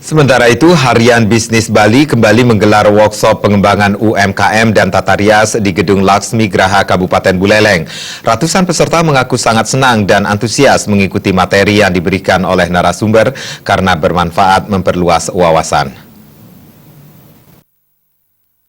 Sementara itu, Harian Bisnis Bali kembali menggelar workshop pengembangan UMKM dan tata rias di Gedung Laksmi Graha Kabupaten Buleleng. Ratusan peserta mengaku sangat senang dan antusias mengikuti materi yang diberikan oleh narasumber karena bermanfaat memperluas wawasan.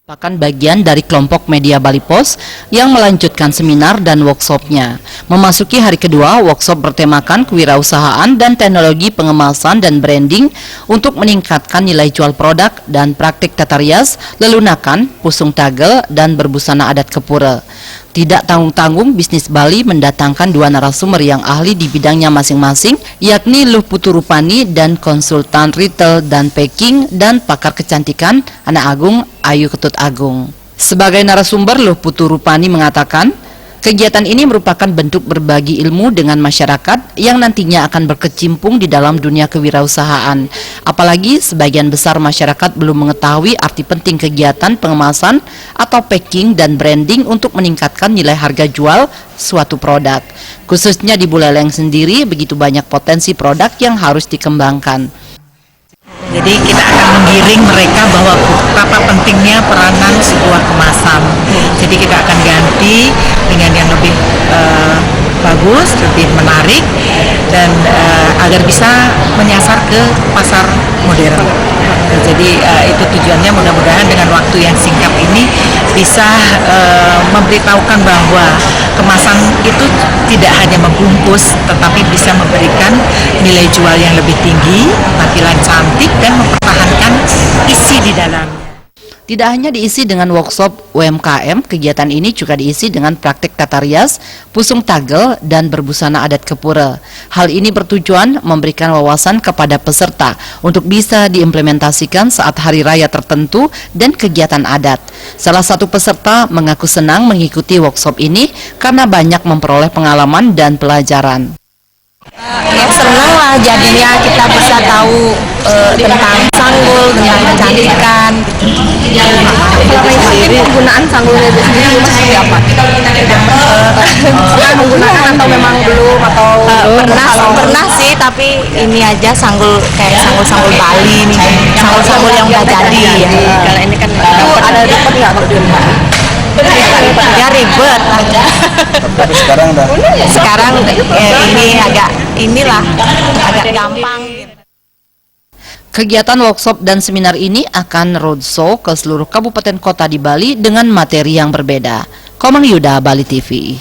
Merupakan bagian dari kelompok media Bali Post yang melanjutkan seminar dan workshopnya. Memasuki hari kedua, workshop bertemakan kewirausahaan dan teknologi pengemasan dan branding untuk meningkatkan nilai jual produk dan praktik tata rias, lelunakan, pusung tagel, dan berbusana adat Kepura. Tidak tanggung-tanggung, Bisnis Bali mendatangkan dua narasumber yang ahli di bidangnya masing-masing, yakni Luh Putu Rupani dan konsultan retail dan packing dan pakar kecantikan Anak Agung Ayu Ketut Agung. Sebagai narasumber, Luh Putu Rupani mengatakan, kegiatan ini merupakan bentuk berbagi ilmu dengan masyarakat yang nantinya akan berkecimpung di dalam dunia kewirausahaan. Apalagi sebagian besar masyarakat belum mengetahui arti penting kegiatan pengemasan atau packing dan branding untuk meningkatkan nilai harga jual suatu produk. Khususnya di Buleleng sendiri, begitu banyak potensi produk yang harus dikembangkan. Jadi kita akan menggiring mereka bahwa betapa pentingnya peranan sebuah kemasan. Jadi kita akan ganti dengan yang lebih bagus, lebih menarik, dan agar bisa menyasar ke pasar modern. Jadi itu tujuannya, mudah-mudahan dengan waktu yang singkat ini bisa memberitahukan bahwa kemasan itu tidak hanya membungkus, tetapi bisa memberikan nilai jual yang lebih tinggi, tampilan cantik, dan mempertahankan isi di dalamnya. Tidak hanya diisi dengan workshop UMKM, kegiatan ini juga diisi dengan praktik tata rias, pusung tagel, dan berbusana adat Kepura. Hal ini bertujuan memberikan wawasan kepada peserta untuk bisa diimplementasikan saat hari raya tertentu dan kegiatan adat. Salah satu peserta mengaku senang mengikuti workshop ini karena banyak memperoleh pengalaman dan pelajaran. Ya senang lah, jadinya kita bisa tahu tentang sanggul, tentang kecantikan. Sendiri penggunaan sanggulnya itu sendiri seperti apa? Pernah menggunakan atau memang belum atau pernah sih, tapi ini aja sanggul kayak sanggul Bali nih, sanggul yang udah jadi ya. Kalau ini kan itu ada dapat nggak kalau di rumah? Ya ribet aja. Tapi sekarang ini agak gampang. Kegiatan workshop dan seminar ini akan roadshow ke seluruh kabupaten kota di Bali dengan materi yang berbeda. Komang Yuda, Bali TV.